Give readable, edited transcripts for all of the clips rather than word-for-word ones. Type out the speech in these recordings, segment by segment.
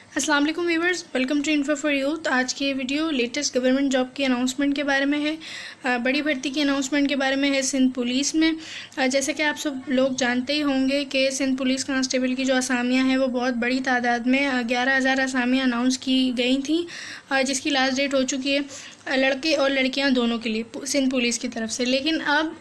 अस्सलाम वालेकुम viewers, welcome to info for youth. आज की ये वीडियो लेटेस्ट गवर्नमेंट जॉब की अनाउंसमेंट के बारे में है। बड़ी भर्ती की अनाउंसमेंट के बारे में है सिंध पुलिस में। जैसे कि आप सब लोग जानते ही होंगे कि सिंध पुलिस कांस्टेबल की जो असामियाँ हैं वो बहुत बड़ी तादाद में 11,000 असामियाँ अनाउंस की गई थी, जिसकी लास्ट डेट हो चुकी है लड़के और लड़कियां दोनों के लिए सिंध पुलिस की तरफ से। लेकिन अब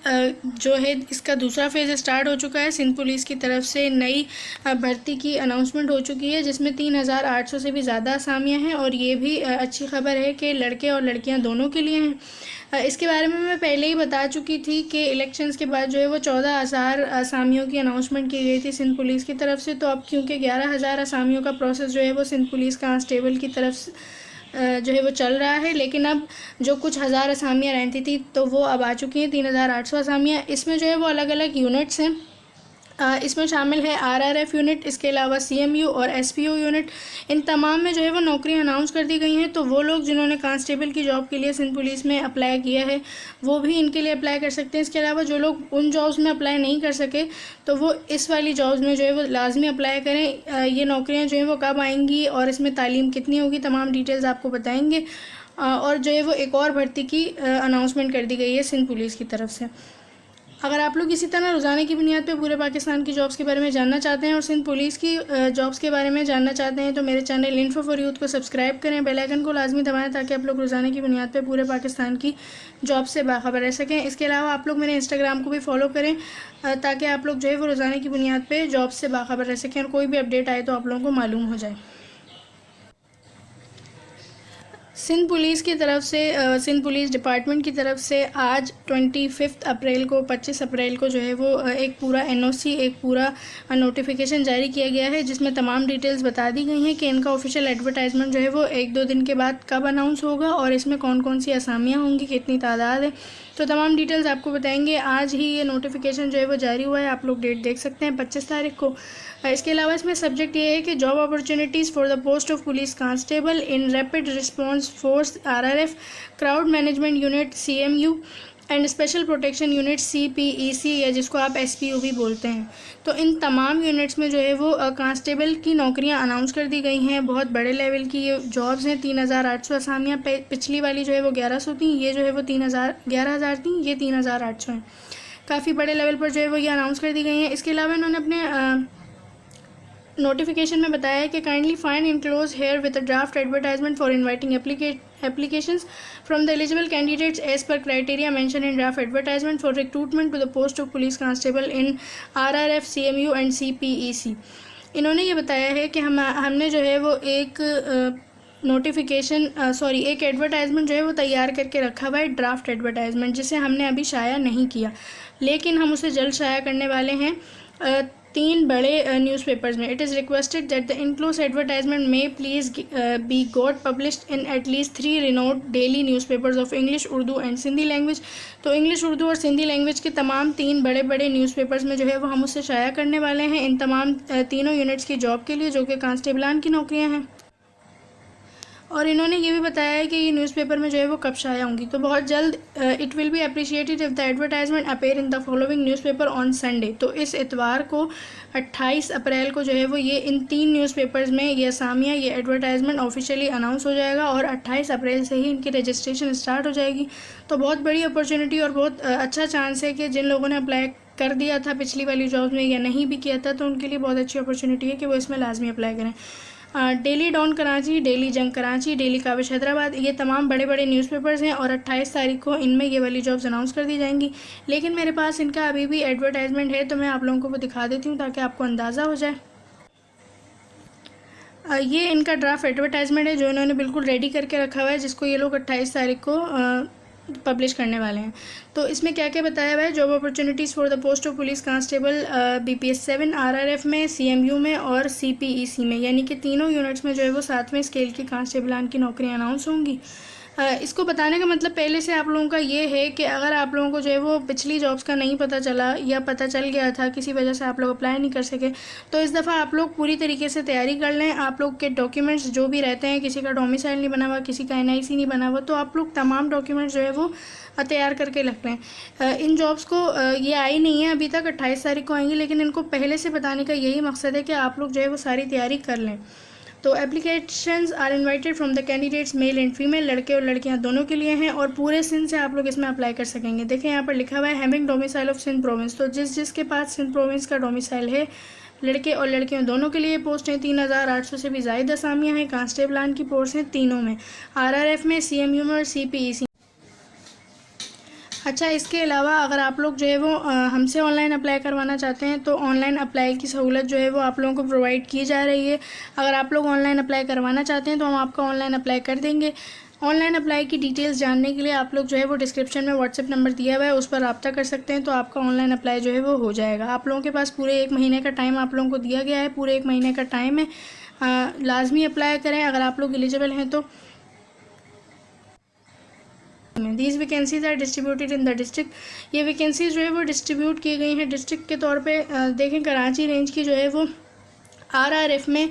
जो है इसका दूसरा फेज़ स्टार्ट हो चुका है। सिंध पुलिस की तरफ से नई भर्ती की अनाउंसमेंट हो चुकी है, जिसमें 3,800 से भी ज़्यादा असामियाँ हैं और ये भी अच्छी खबर है कि लड़के और लड़कियां दोनों के लिए हैं। इसके बारे में मैं पहले ही बता चुकी थी कि इलेक्शंस के बाद जो है वो 14,000 असामियों की अनाउंसमेंट की गई थी सिंध पुलिस की तरफ से। तो अब क्योंकि 11,000 असामियों का प्रोसेस जो है वो सिंध पुलिस कांस्टेबल की तरफ से जो है वो चल रहा है, लेकिन अब जो कुछ हज़ार असामियाँ रहती थी तो वो अब आ चुकी हैं 3,800 असामियाँ। इसमें जो है वो अलग अलग यूनिट्स हैं। इसमें शामिल है आरआरएफ यूनिट, इसके अलावा सीएमयू और एसपीओ यूनिट। इन तमाम में जो है वो नौकरियां अनाउंस कर दी गई हैं। तो वो लोग जिन्होंने कांस्टेबल की जॉब के लिए सिंध पुलिस में अप्लाई किया है वो भी इनके लिए अप्लाई कर सकते हैं। इसके अलावा जो लोग उन जॉब्स में अप्लाई नहीं कर सके तो वो इस वाली जॉब्स में जो है वो लाजमी अप्लाई करें। ये नौकरियाँ जो हैं वो कब आएंगी और इसमें तालीम कितनी होगी, तमाम डिटेल्स आपको बताएंगे। और जो है वो एक और भर्ती की अनाउंसमेंट कर दी गई है सिंध पुलिस की तरफ से। अगर आप लोग इसी तरह रोज़ाना की बुनियाद पे पूरे पाकिस्तान की जॉब्स के बारे में जानना चाहते हैं और सिंध पुलिस की जॉब्स के बारे में जानना चाहते हैं तो मेरे चैनल इन्फो फॉर यूथ को सब्सक्राइब करें, बेल आइकन को लाजमी दबाएं ताकि आप लोग रोज़ाना की बुनियाद पे पूरे पाकिस्तान की जॉब से बाखबर रह सकें। इसके अलावा आप लोग मेरे इंस्टाग्राम को भी फॉलो करें ताकि आप लोग जो है वो रोज़ाना की बुनियाद पर जॉब से बाखबर रह सकें और कोई भी अपडेट आए तो आप लोगों को मालूम हो जाए। सिंध पुलिस की तरफ से सिंध पुलिस डिपार्टमेंट की तरफ से आज 25 अप्रैल को 25 अप्रैल को जो है वो एक पूरा एनओसी, एक पूरा नोटिफिकेशन जारी किया गया है, जिसमें तमाम डिटेल्स बता दी गई हैं कि इनका ऑफिशियल एडवर्टाइजमेंट जो है वो 1-2 दिन के बाद कब अनाउंस होगा और इसमें कौन कौन सी असामियाँ होंगी, कितनी तादाद है। तो तमाम डिटेल्स आपको बताएंगे। आज ही ये नोटिफिकेशन जो है वो जारी हुआ है, आप लोग डेट देख सकते हैं 25 तारीख को। इसके अलावा इसमें सब्जेक्ट ये है कि job opportunities for the post of police constable in rapid response force RRF, crowd management unit CMU and special protection unit CPEC, या जिसको आप एसपीयू भी बोलते हैं। तो इन तमाम यूनिट्स में जो है वो कांस्टेबल की नौकरियां अनाउंस कर दी गई हैं। बहुत बड़े लेवल की ये जॉब्स हैं। 3,800 असामियाँ, पिछली वाली जो है वो 1100 थी, ये जो है वो 11,000 थी, ये 3,800 हैं। काफ़ी बड़े लेवल पर जो है वो ये अनाउंस कर दी गई हैं। इसके अलावा इन्होंने अपने नोटिफिकेशन में बताया है कि kindly find enclose here with a draft advertisement for inviting applications from the eligible candidates as per criteria mentioned in draft advertisement for recruitment to the post of police constable in RRF, CMU and CPEC। इन्होंने ये बताया है कि हमने जो है वो एक एक एडवर्टाइजमेंट जो है वो तैयार करके रखा हुआ है, ड्राफ्ट एडवर्टाइजमेंट, जिसे हमने अभी शाया नहीं किया, लेकिन हम उसे जल्द शाया करने वाले हैं 3 बड़े न्यूज़पेपर्स में। It is requested that the enclose advertisement में please be got published in at least 3 renowned daily newspapers of English, Urdu and Sindhi language. तो इंग्लिश, उर्दू और सिंधी लैंग्वेज के तमाम 3 बड़े बड़े न्यूज़पेपर्स में जो है वो हम उससे शाया करने वाले हैं इन तमाम तीनों यूनिट्स की जॉब के लिए, जो कि कांस्टेबलान की नौकरियाँ हैं। और इन्होंने ये भी बताया है कि ये न्यूज़पेपर में जो है वो कब शाया होंगी। तो बहुत जल्द it will be appreciated if the advertisement appear in the following newspaper on Sunday. तो इस इतवार को 28 अप्रैल को जो है वो ये इन 3 न्यूज़पेपर्स में ये असामियाँ, ये एडवर्टाइजमेंट ऑफिशियली अनाउंस हो जाएगा और 28 अप्रैल से ही इनकी रजिस्ट्रेशन स्टार्ट हो जाएगी। तो बहुत बड़ी अपॉर्चुनिटी और बहुत अच्छा चांस है कि जिन लोगों ने अप्लाई कर दिया था पिछली वाली जॉब्स में या नहीं भी किया था, तो उनके लिए बहुत अच्छी अपॉर्चुनिटी है कि वो इसमें लाजमी अप्लाई करें। डेली डॉन कराची, डेली जंग कराची, डेली काविश हैदराबाद, ये तमाम बड़े बड़े न्यूज़पेपर्स हैं और 28 तारीख को इनमें ये वाली जॉब्स अनाउंस कर दी जाएंगी। लेकिन मेरे पास इनका अभी भी एडवर्टाइजमेंट है, तो मैं आप लोगों को वो दिखा देती हूँ ताकि आपको अंदाज़ा हो जाए। ये इनका ड्राफ्ट एडवर्टाइजमेंट है जो इन्होंने बिल्कुल रेडी करके रखा हुआ है, जिसको ये लोग 28 तारीख को पब्लिश करने वाले हैं। तो इसमें क्या क्या बताया हुआ है? Job opportunities for the post of police constable BPS 7 RRF में, CMU में और CPEC में, यानी कि तीनों यूनिट्स में जो है वो 7वें स्केल की कांस्टेबलान की नौकरियां अनाउंस होंगी। इसको बताने का मतलब पहले से आप लोगों का ये है कि अगर आप लोगों को जो है वो पिछली जॉब्स का नहीं पता चला या पता चल गया था, किसी वजह से आप लोग अप्लाई नहीं कर सके, तो इस दफ़ा आप लोग पूरी तरीके से तैयारी कर लें। आप लोग के डॉक्यूमेंट्स जो भी रहते हैं, किसी का डोमिसाइल नहीं बना हुआ, किसी का NIC नहीं बना हुआ, तो आप लोग तमाम डॉक्यूमेंट्स जो है वो तैयार करके रख लें। इन जॉब्स को ये आई नहीं है अभी तक, 28 तारीख को आएंगी, लेकिन इनको पहले से बताने का यही मकसद है कि आप लोग जो है वो सारी तैयारी कर लें। तो applications are invited from the candidates male and female, लड़के और लड़कियां दोनों के लिए हैं और पूरे सिंध से आप लोग इसमें अप्लाई कर सकेंगे। देखें यहाँ पर लिखा हुआ है having domicile of Sindh province, तो जिसके पास सिंध प्रोविंस का डोमिसाइल है, लड़के और लड़कियों दोनों के लिए पोस्ट हैं। 3,800 से भी ज़्यादा असामियाँ हैं। कांस्टेबलान की पोस्ट हैं तीनों में, आरआरएफ में, सीएमयू में और सीपीईसी। अच्छा, इसके अलावा अगर आप लोग जो है वो हमसे ऑनलाइन अप्लाई करवाना चाहते हैं तो ऑनलाइन अप्लाई की सहूलत जो है वो आप लोगों को प्रोवाइड की जा रही है। अगर आप लोग ऑनलाइन अप्लाई करवाना चाहते हैं तो हम आपका ऑनलाइन अप्लाई कर देंगे। ऑनलाइन अप्लाई की डिटेल्स जानने के लिए आप लोग जो है वो डिस्क्रिप्शन में व्हाट्सएप नंबर दिया हुआ है, उस पर रब्ता कर सकते हैं, तो आपका ऑनलाइन अप्लाई जो है वो हो जाएगा। आप लोगों के पास पूरे 1 महीने का टाइम आप लोगों को दिया गया है, पूरे 1 महीने का टाइम है, लाजमी अप्लाई करें अगर आप लोग एलिजिबल हैं तो। These vacancies are distributed in the district, ये वैकेंसीज जो है वो डिस्ट्रीब्यूट की गई हैं डिस्ट्रिक्ट के तौर पे। देखें कराची रेंज की जो है वो आरआरएफ में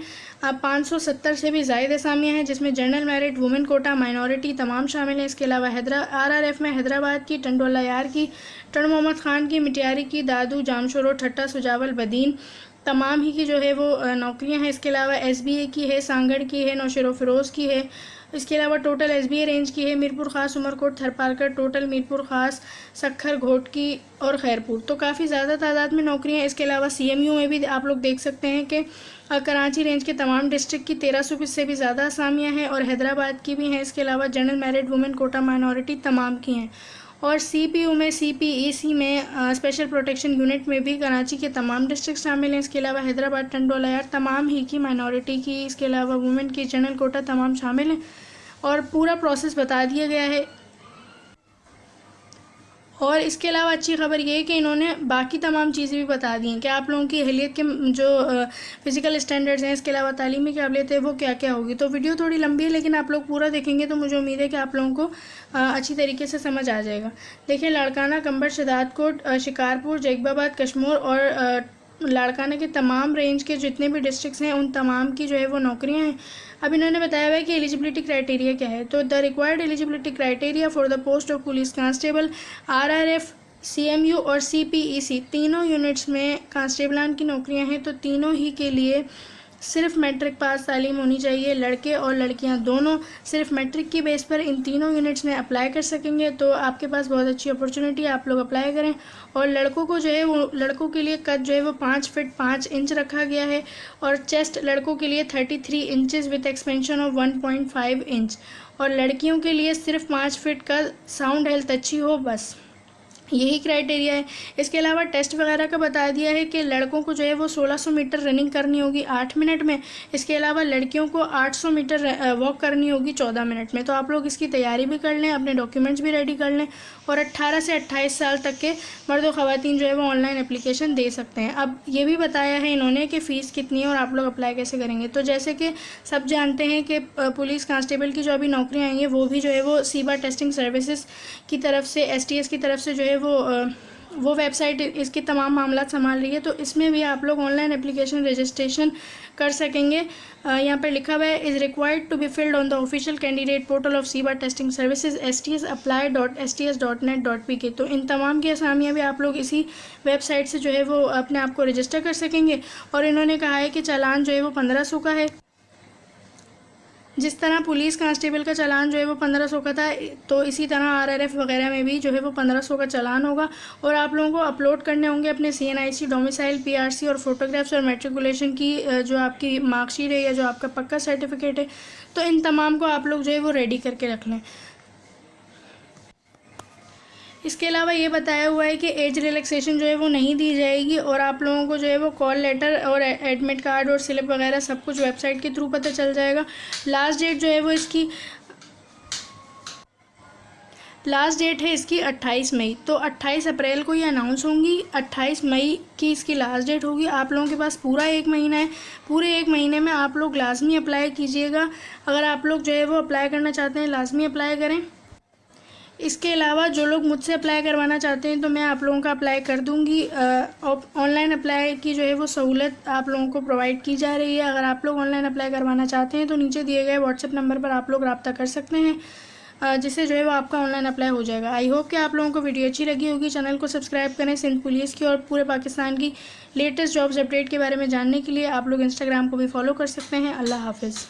570 से भी ज़ायद असामियाँ हैं, जिसमें general merit, women quota, minority तमाम शामिल हैं। इसके अलावा आरआरएफ में हैदराबाद की, टंडोला यार की, टन मोहम्मद ख़ान की, मिटियारी की, दादू, जामशोरो, ठट्टा, सुजावल, बदीन तमाम ही की जो है वो नौकरियां हैं। इसके अलावा एसबीए की है, सांगड़ की है, नौशेरो फिरोज़ की है। इसके अलावा टोटल एसबीए रेंज की है मीरपुर ख़ास, उमरकोट, थरपारकर, टोटल मीरपुर ख़ास, सखर, घोटकी और खैरपुर, तो काफ़ी ज़्यादा तादाद में नौकरियां हैं। इसके अलावा सीएमयू में भी आप लोग देख सकते हैं कि कराची रेंज के तमाम डिस्ट्रिक्ट की 1300 से भी ज़्यादा असामियाँ हैं और हैदराबाद की भी हैं। इसके अलावा general merit, women quota, minority तमाम की हैं। और सीपीयू में, सीपीईसी में, स्पेशल प्रोटेक्शन यूनिट में भी कराची के तमाम डिस्ट्रिक्ट शामिल हैं। इसके अलावा हैदराबाद, टंडोला यार तमाम ही की, माइनॉरिटी की, इसके अलावा वुमेन की, जनरल कोटा तमाम शामिल हैं और पूरा प्रोसेस बता दिया गया है। और इसके अलावा अच्छी खबर ये है कि इन्होंने बाकी तमाम चीज़ें भी बता दी हैं कि आप लोगों की अहलियत के जो फ़िज़िकल स्टैंडर्ड्स हैं, इसके अलावा तालीमी काबिलियत है वो क्या क्या होगी। तो वीडियो थोड़ी लंबी है लेकिन आप लोग पूरा देखेंगे तो मुझे उम्मीद है कि आप लोगों को अच्छी तरीके से समझ आ जाएगा। देखिए, लाड़काना, कंबर, शदादकोट, शिकारपुर, जैकबाबाद, कश्मीर और लाड़काना के तमाम रेंज के जितने भी डिस्ट्रिक्ट्स हैं उन तमाम की जो है वो नौकरियां हैं। अब इन्होंने बताया हुआ है कि एलिजिबिलिटी क्राइटेरिया क्या है। तो the required eligibility criteria for the post of police constable, RRF, CMU और सीपीईसी तीनों यूनिट्स में कांस्टेबलान की नौकरियां हैं। तो तीनों ही के लिए सिर्फ मैट्रिक पास तालीम होनी चाहिए। लड़के और लड़कियां दोनों सिर्फ मैट्रिक की बेस पर इन तीनों यूनिट्स में अप्लाई कर सकेंगे। तो आपके पास बहुत अच्छी अपॉर्चुनिटी है, आप लोग अप्लाई करें। और लड़कों को जो है वो, लड़कों के लिए कद जो है वो 5 फीट 5 इंच रखा गया है और चेस्ट लड़कों के लिए 33 inches with expansion of 1.5 inch, और लड़कियों के लिए सिर्फ 5 फीट का, साउंड हेल्थ अच्छी हो, बस यही क्राइटेरिया है। इसके अलावा टेस्ट वगैरह का बता दिया है कि लड़कों को जो है वो 1600 मीटर रनिंग करनी होगी 8 मिनट में। इसके अलावा लड़कियों को 800 मीटर वॉक करनी होगी 14 मिनट में। तो आप लोग इसकी तैयारी भी कर लें, अपने डॉक्यूमेंट्स भी रेडी कर लें। और 18 से 28 साल तक के मर्द व ख़वातीन जो है वो ऑनलाइन एप्लीकेशन दे सकते हैं। अब ये भी बताया है इन्होंने कि फ़ीस कितनी है और आप लोग अप्लाई कैसे करेंगे। तो जैसे कि सब जानते हैं कि पुलिस कांस्टेबल की जो अभी नौकरियाँ आई हैं वो भी जो है वो सीबा टेस्टिंग सर्विसेज की तरफ से, एसटीएस की तरफ से जो है वो वेबसाइट इसके तमाम मामला संभाल रही है। तो इसमें भी आप लोग ऑनलाइन एप्लीकेशन रजिस्ट्रेशन कर सकेंगे। यहाँ पर लिखा हुआ है is required to be filled on the official candidate portal of सीबा टेस्टिंग सर्विसेज sts.apply.sts.net.pk। तो इन तमाम की असामियाँ भी आप लोग इसी वेबसाइट से जो है वो अपने आप को रजिस्टर कर सकेंगे। और इन्होंने कहा है कि चालान जो है वो 1500 का है। जिस तरह पुलिस कांस्टेबल का चालान जो है वो 1500 का था, तो इसी तरह आरआरएफ वगैरह में भी जो है वो 1500 का चालान होगा। और आप लोगों को अपलोड करने होंगे अपने सीएनआईसी, डोमिसाइल, पीआरसी और फोटोग्राफ्स और मैट्रिकुलेशन की जो आपकी मार्कशीट है या जो आपका पक्का सर्टिफिकेट है। तो इन तमाम को आप लोग जो है वो रेडी करके रख लें। इसके अलावा ये बताया हुआ है कि एज रिलैक्सेशन जो है वो नहीं दी जाएगी और आप लोगों को जो है वो कॉल लेटर और एडमिट कार्ड और स्लिप वगैरह सब कुछ वेबसाइट के थ्रू पता चल जाएगा। लास्ट डेट जो है वो इसकी लास्ट डेट है इसकी 28 मई। तो 28 अप्रैल को ये अनाउंस होंगी, 28 मई की इसकी लास्ट डेट होगी। आप लोगों के पास पूरा 1 महीना है, पूरे 1 महीने में आप लोग लाजमी अप्लाई कीजिएगा। अगर आप लोग जो है वो अप्लाई करना चाहते हैं लाजमी अप्लाई करें। इसके अलावा जो लोग मुझसे अप्लाई करवाना चाहते हैं तो मैं आप लोगों का अप्लाई कर दूंगी। ऑनलाइन अप्लाई की जो है वो सहूलत आप लोगों को प्रोवाइड की जा रही है। अगर आप लोग ऑनलाइन अप्लाई करवाना चाहते हैं तो नीचे दिए गए व्हाट्सएप नंबर पर आप लोग रब्ता कर सकते हैं। जिससे जो है वो आपका ऑनलाइन अप्लाई हो जाएगा। आई होप कि आप लोगों को वीडियो अच्छी लगी होगी। चैनल को सब्सक्राइब करें। सिंध पुलिस की और पूरे पाकिस्तान की लेटेस्ट जॉब्स अपडेट के बारे में जानने के लिए आप लोग इंस्टाग्राम को भी फॉलो कर सकते हैं। अल्लाह हाफिज़।